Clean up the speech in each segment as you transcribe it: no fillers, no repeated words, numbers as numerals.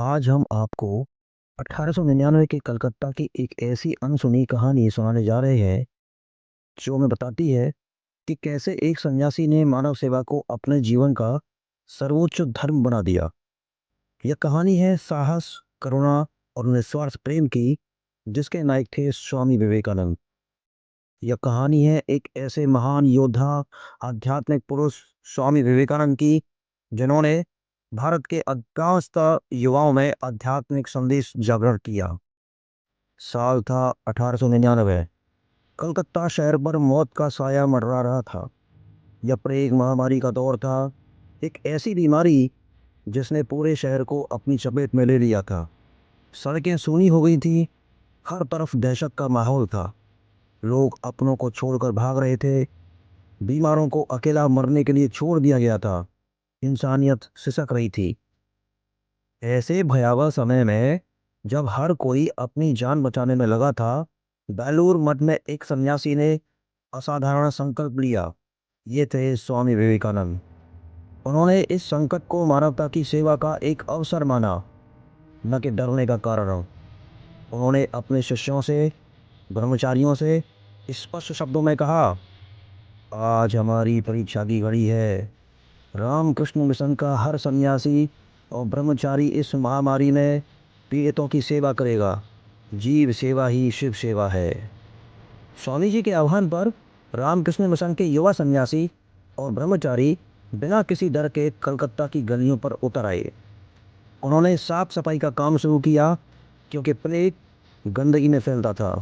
आज हम आपको 1899 के कलकत्ता की एक ऐसी अनसुनी कहानी सुनाने जा रहे हैं जो हमें बताती है कि कैसे एक सन्यासी ने मानव सेवा को अपने जीवन का सर्वोच्च धर्म बना दिया। यह कहानी है साहस, करुणा और निस्वार्थ प्रेम की, जिसके नायक थे स्वामी विवेकानंद। यह कहानी है एक ऐसे महान योद्धा, आध्यात्मिक पुरुष स्वामी विवेकानंद की, जिन्होंने भारत के अधिकांशतः युवाओं में आध्यात्मिक संदेश जागरण किया। साल था 1899। कलकत्ता शहर पर मौत का साया मंडरा रहा था। यह प्लेग महामारी का दौर था, एक ऐसी बीमारी जिसने पूरे शहर को अपनी चपेट में ले लिया था। सड़कें सूनी हो गई थी, हर तरफ दहशत का माहौल था। लोग अपनों को छोड़कर भाग रहे थे, बीमारों को अकेला मरने के लिए छोड़ दिया गया था। इंसानियत सिसक रही थी। ऐसे भयावह समय में जब हर कोई अपनी जान बचाने में लगा था, बेलूर मठ में एक सन्यासी ने असाधारण संकल्प लिया। ये थे स्वामी विवेकानंद। उन्होंने इस संकट को मानवता की सेवा का एक अवसर माना, न कि डरने का कारण। उन्होंने अपने शिष्यों से, ब्रह्मचारियों से स्पष्ट शब्दों में कहा, आज हमारी परीक्षा की घड़ी है। रामकृष्ण मिशन का हर सन्यासी और ब्रह्मचारी इस महामारी में पीड़ितों की सेवा करेगा। जीव सेवा ही शिव सेवा है। स्वामी जी के आह्वान पर रामकृष्ण मिशन के युवा सन्यासी और ब्रह्मचारी बिना किसी डर के कलकत्ता की गलियों पर उतर आए। उन्होंने साफ सफाई का काम शुरू किया, क्योंकि प्लेग गंदगी में फैलता था।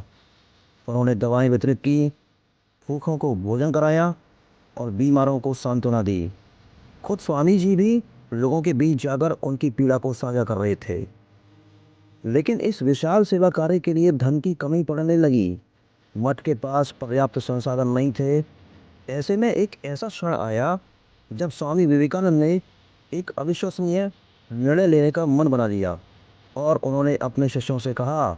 उन्होंने दवाएं वितरित की, भूखों को भोजन कराया और बीमारों को सांत्वना दी। खुद स्वामी जी भी लोगों के बीच जाकर उनकी पीड़ा को साझा कर रहे थे। लेकिन इस विशाल सेवा कार्य के लिए धन की कमी पड़ने लगी। मठ के पास पर्याप्त संसाधन नहीं थे। ऐसे में एक ऐसा क्षण आया जब स्वामी विवेकानंद ने एक अविश्वसनीय निर्णय लेने का मन बना लिया, और उन्होंने अपने शिष्यों से कहा,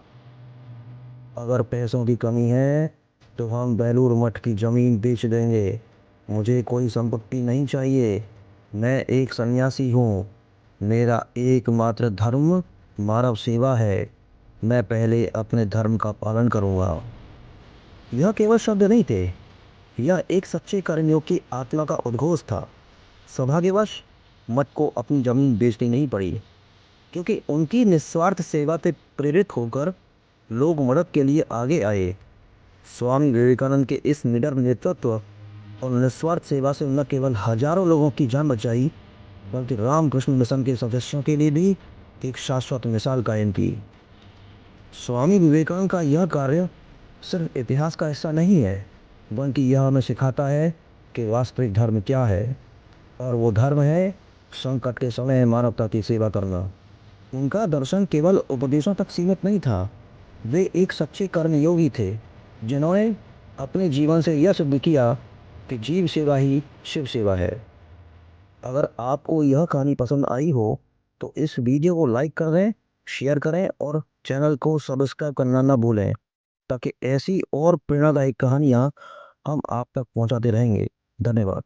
अगर पैसों की कमी है तो हम बेलूर मठ की जमीन बेच देंगे। मुझे कोई संपत्ति नहीं चाहिए। मैं एक सन्यासी हूँ। मेरा एकमात्र धर्म मानव सेवा है। मैं पहले अपने धर्म का पालन करूँगा। यह केवल शब्द नहीं थे, यह एक सच्चे कर्मयोग की आत्मा का उद्घोष था। सौभाग्यवश मठ को अपनी जमीन बेचनी नहीं पड़ी, क्योंकि उनकी निस्वार्थ सेवा से प्रेरित होकर लोग मदद के लिए आगे आए। स्वामी विवेकानंद के इस निडर नेतृत्व और निस्वार्थ सेवा से न केवल हजारों लोगों की जान बचाई, बल्कि रामकृष्ण मिशन के सदस्यों के लिए भी एक शाश्वत मिसाल कायम की। स्वामी विवेकानंद का यह कार्य सिर्फ इतिहास का हिस्सा नहीं है, बल्कि यह हमें सिखाता है कि वास्तविक धर्म क्या है। और वो धर्म है संकट के समय मानवता की सेवा करना। उनका दर्शन केवल उपदेशों तक सीमित नहीं था। वे एक सच्चे कर्मयोगी थे, जिन्होंने अपने जीवन से यह सिद्ध किया कि जीव सेवा ही शिव सेवा है। अगर आपको यह कहानी पसंद आई हो तो इस वीडियो को लाइक करें, शेयर करें और चैनल को सब्सक्राइब करना ना भूलें, ताकि ऐसी और प्रेरणादायक कहानियाँ हम आप तक पहुंचाते रहेंगे। धन्यवाद।